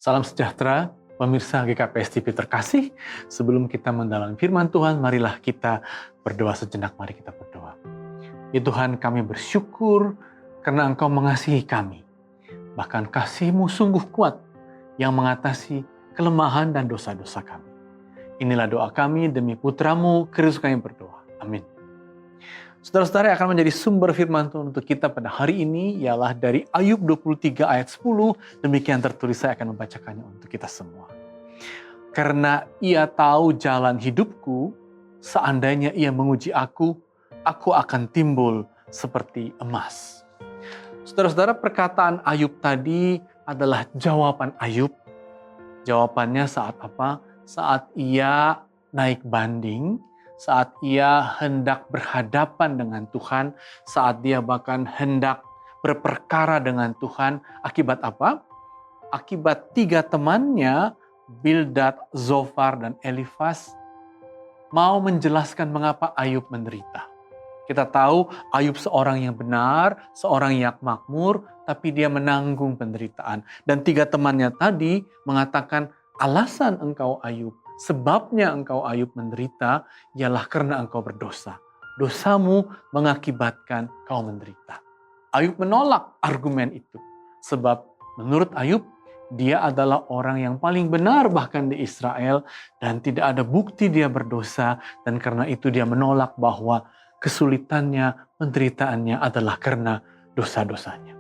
Salam sejahtera, pemirsa GKPS TV terkasih. Sebelum kita mendalami firman Tuhan, marilah kita berdoa sejenak. Mari kita berdoa. Ya Tuhan, kami bersyukur karena Engkau mengasihi kami. Bahkan kasih-Mu sungguh kuat yang mengatasi kelemahan dan dosa-dosa kami. Inilah doa kami demi putra-Mu, Kristus kami berdoa. Amin. Saudara-saudara, yang akan menjadi sumber firman Tuhan untuk kita pada hari ini ialah dari Ayub 23 ayat 10. Demikian tertulis, saya akan membacakannya untuk kita semua. Karena ia tahu jalan hidupku, seandainya ia menguji aku akan timbul seperti emas. Saudara-saudara, perkataan Ayub tadi adalah jawaban Ayub. Jawabannya saat apa? Saat ia naik banding, saat ia hendak berhadapan dengan Tuhan, saat dia bahkan hendak berperkara dengan Tuhan. Akibat apa? Akibat 3 temannya, Bildad, Zofar, dan Elifas, mau menjelaskan mengapa Ayub menderita. Kita tahu Ayub seorang yang benar, seorang yang makmur, tapi dia menanggung penderitaan. Dan 3 temannya tadi mengatakan, alasan engkau Ayub, sebabnya engkau Ayub menderita, ialah karena engkau berdosa. Dosamu mengakibatkan kau menderita. Ayub menolak argumen itu. Sebab menurut Ayub, dia adalah orang yang paling benar bahkan di Israel. Dan tidak ada bukti dia berdosa. Dan karena itu dia menolak bahwa kesulitannya, penderitaannya adalah karena dosa-dosanya.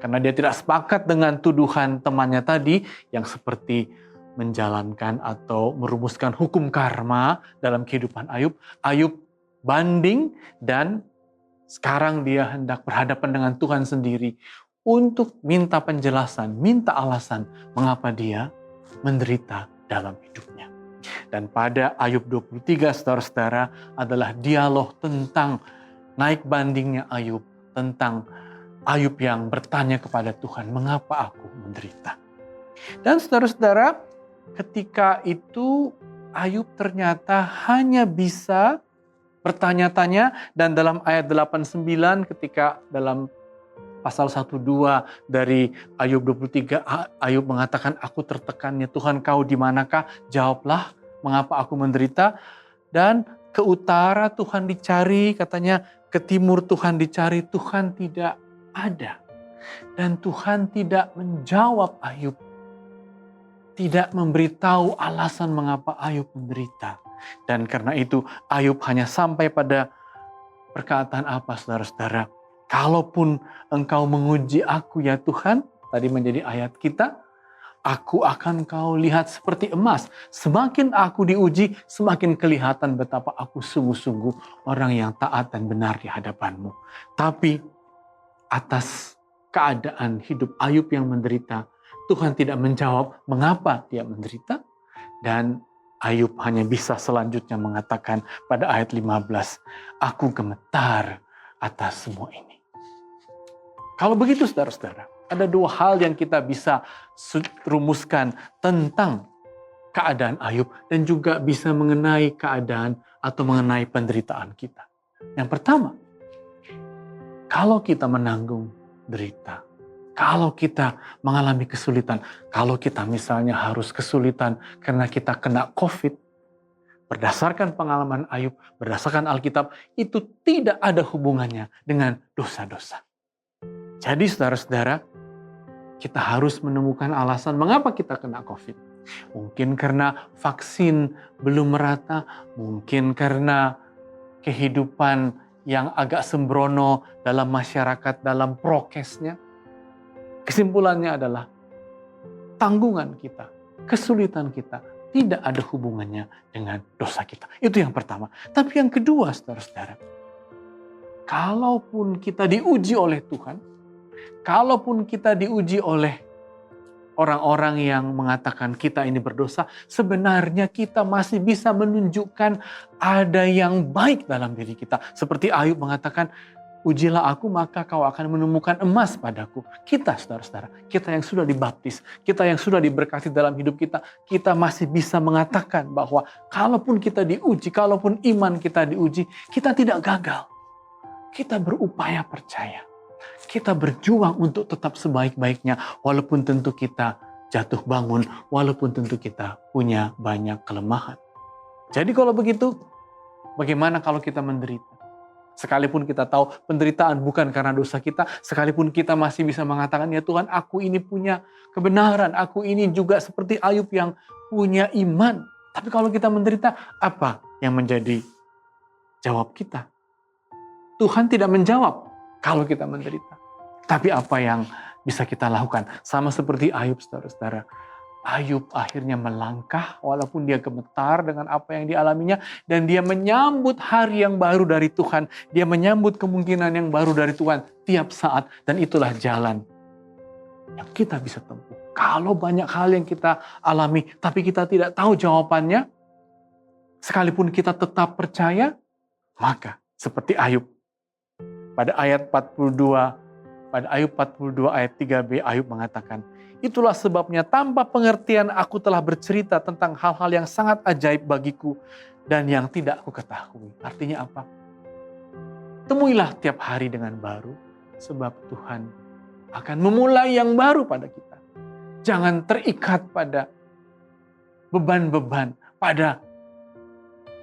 Karena dia tidak sepakat dengan tuduhan temannya tadi yang seperti menjalankan atau merumuskan hukum karma dalam kehidupan Ayub. Ayub banding dan sekarang dia hendak berhadapan dengan Tuhan sendiri untuk minta penjelasan, minta alasan mengapa dia menderita dalam hidupnya. Dan pada Ayub 23, saudara-saudara, adalah dialog tentang naik bandingnya Ayub, tentang Ayub yang bertanya kepada Tuhan, mengapa aku menderita? Dan saudara-saudara, ketika itu Ayub ternyata hanya bisa bertanya-tanya, dan dalam ayat 89 ketika dalam pasal 1-2 dari Ayub 23, Ayub mengatakan, aku tertekannya Tuhan, kau di manakah? Jawablah, mengapa aku menderita? Dan ke utara Tuhan dicari, katanya ke timur Tuhan dicari, Tuhan tidak ada. Dan Tuhan tidak menjawab Ayub. Tidak memberitahu alasan mengapa Ayub menderita. Dan karena itu Ayub hanya sampai pada perkataan apa, saudara-saudara? Kalaupun engkau menguji aku ya Tuhan, tadi menjadi ayat kita, aku akan kau lihat seperti emas. Semakin aku diuji, semakin kelihatan betapa aku sungguh-sungguh orang yang taat dan benar di hadapanmu. Tapi atas keadaan hidup Ayub yang menderita, Tuhan tidak menjawab mengapa dia menderita. Dan Ayub hanya bisa selanjutnya mengatakan pada ayat 15, aku gemetar atas semua ini. Kalau begitu saudara-saudara, ada 2 hal yang kita bisa rumuskan tentang keadaan Ayub dan juga bisa mengenai keadaan atau mengenai penderitaan kita. Yang pertama, kalau kita menanggung derita, kalau kita mengalami kesulitan, kalau kita misalnya harus kesulitan karena kita kena COVID, berdasarkan pengalaman Ayub, berdasarkan Alkitab, itu tidak ada hubungannya dengan dosa-dosa. Jadi saudara-saudara, kita harus menemukan alasan mengapa kita kena COVID. Mungkin karena vaksin belum merata, mungkin karena kehidupan yang agak sembrono dalam masyarakat, dalam prokesnya. Kesimpulannya adalah tanggungan kita, kesulitan kita tidak ada hubungannya dengan dosa kita. Itu yang pertama. Tapi yang kedua, saudara-saudara, kalaupun kita diuji oleh Tuhan, kalaupun kita diuji oleh orang-orang yang mengatakan kita ini berdosa, sebenarnya kita masih bisa menunjukkan ada yang baik dalam diri kita. Seperti Ayub mengatakan, ujilah aku maka kau akan menemukan emas padaku. Kita saudara-saudara, kita yang sudah dibaptis, kita yang sudah diberkati dalam hidup kita, kita masih bisa mengatakan bahwa kalaupun kita diuji, kalaupun iman kita diuji, kita tidak gagal. Kita berupaya percaya. Kita berjuang untuk tetap sebaik-baiknya, walaupun tentu kita jatuh bangun walaupun tentu kita punya banyak kelemahan. Jadi kalau begitu, bagaimana kalau kita menderita? Sekalipun kita tahu penderitaan bukan karena dosa kita, sekalipun kita masih bisa mengatakan, ya Tuhan, aku ini punya kebenaran, aku ini juga seperti Ayub yang punya iman. Tapi kalau kita menderita, apa yang menjadi jawab kita? Tuhan tidak menjawab kalau kita menderita. Tapi apa yang bisa kita lakukan? Sama seperti Ayub, saudara-saudara. Ayub akhirnya melangkah walaupun dia gemetar dengan apa yang dialaminya. Dan dia menyambut hari yang baru dari Tuhan. Dia menyambut kemungkinan yang baru dari Tuhan tiap saat. Dan itulah jalan yang kita bisa tempuh. Kalau banyak hal yang kita alami tapi kita tidak tahu jawabannya, sekalipun kita tetap percaya, maka seperti Ayub. Pada ayat 42, pada Ayub 42 ayat 3b, Ayub mengatakan, itulah sebabnya tanpa pengertian aku telah bercerita tentang hal-hal yang sangat ajaib bagiku dan yang tidak aku ketahui. Artinya apa? Temuilah tiap hari dengan baru, sebab Tuhan akan memulai yang baru pada kita. Jangan terikat pada beban-beban, pada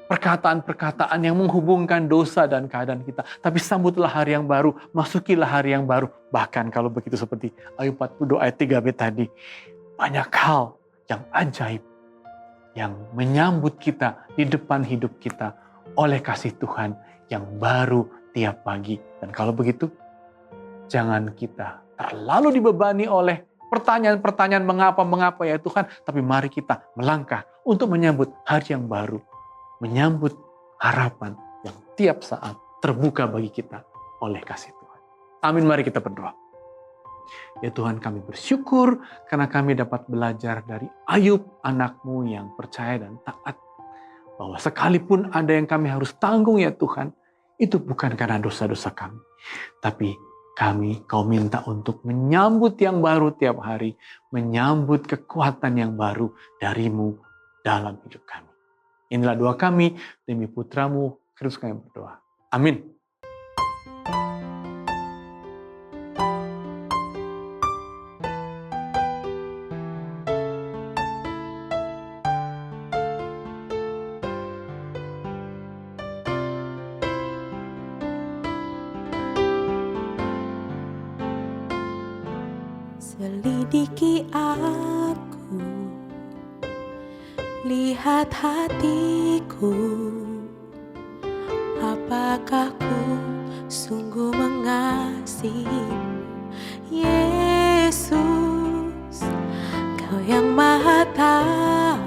perkataan-perkataan yang menghubungkan dosa dan keadaan kita. Tapi sambutlah hari yang baru, masukilah hari yang baru. Bahkan kalau begitu seperti Ayub 42 ayat 3b tadi. Banyak hal yang ajaib yang menyambut kita di depan hidup kita oleh kasih Tuhan yang baru tiap pagi. Dan kalau begitu, jangan kita terlalu dibebani oleh pertanyaan-pertanyaan mengapa ya Tuhan. Tapi mari kita melangkah untuk menyambut hari yang baru. Menyambut harapan yang tiap saat terbuka bagi kita oleh kasih Tuhan. Amin, mari kita berdoa. Ya Tuhan, kami bersyukur karena kami dapat belajar dari Ayub, anakmu yang percaya dan taat. Bahwa sekalipun ada yang kami harus tanggung ya Tuhan, itu bukan karena dosa-dosa kami. Tapi kau minta untuk menyambut yang baru tiap hari, menyambut kekuatan yang baru darimu dalam hidup kami. Inilah doa kami demi putramu, Kristus kami berdoa. Amin. Selidiki aku, lihat hatiku, apakah ku sungguh mengasihimu, Yesus, Kau yang Maha Tahu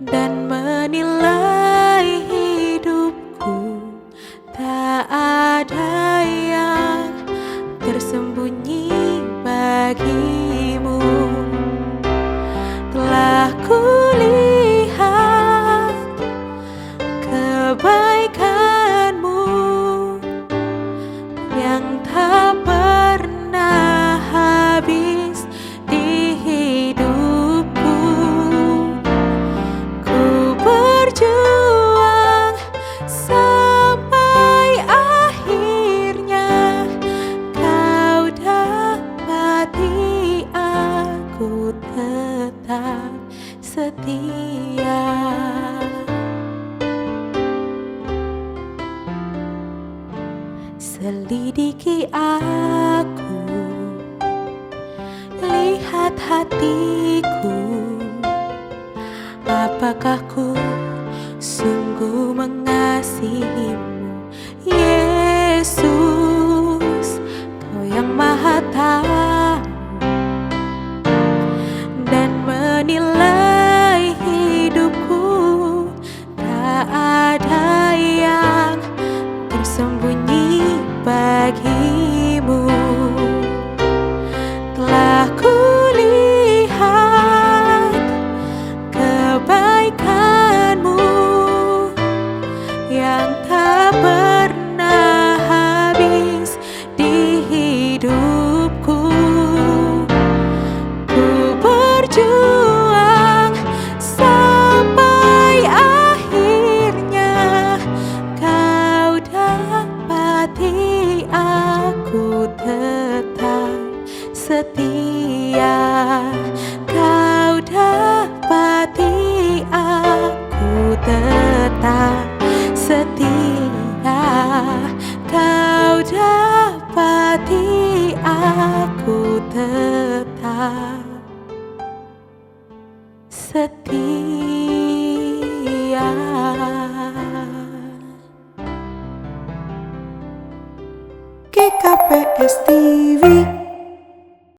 dan menilai hidupku, tak ada yang tersembunyi bagimu. Telah kulihat kebaikan-Mu yang tak pernah habis di hidupku. Ku berjuang sampai akhirnya Kau dapati aku tetap setia. Selidiki aku, lihat hatiku, apakah ku sungguh mengasihimu, Yesus, Kau yang Maha Tahu dan menilai hidupku, tak ada yang tersembunyi bagimu. Telah kulihat kebaikan-Mu yang tak pernah habis di hidupku. setia. GKPS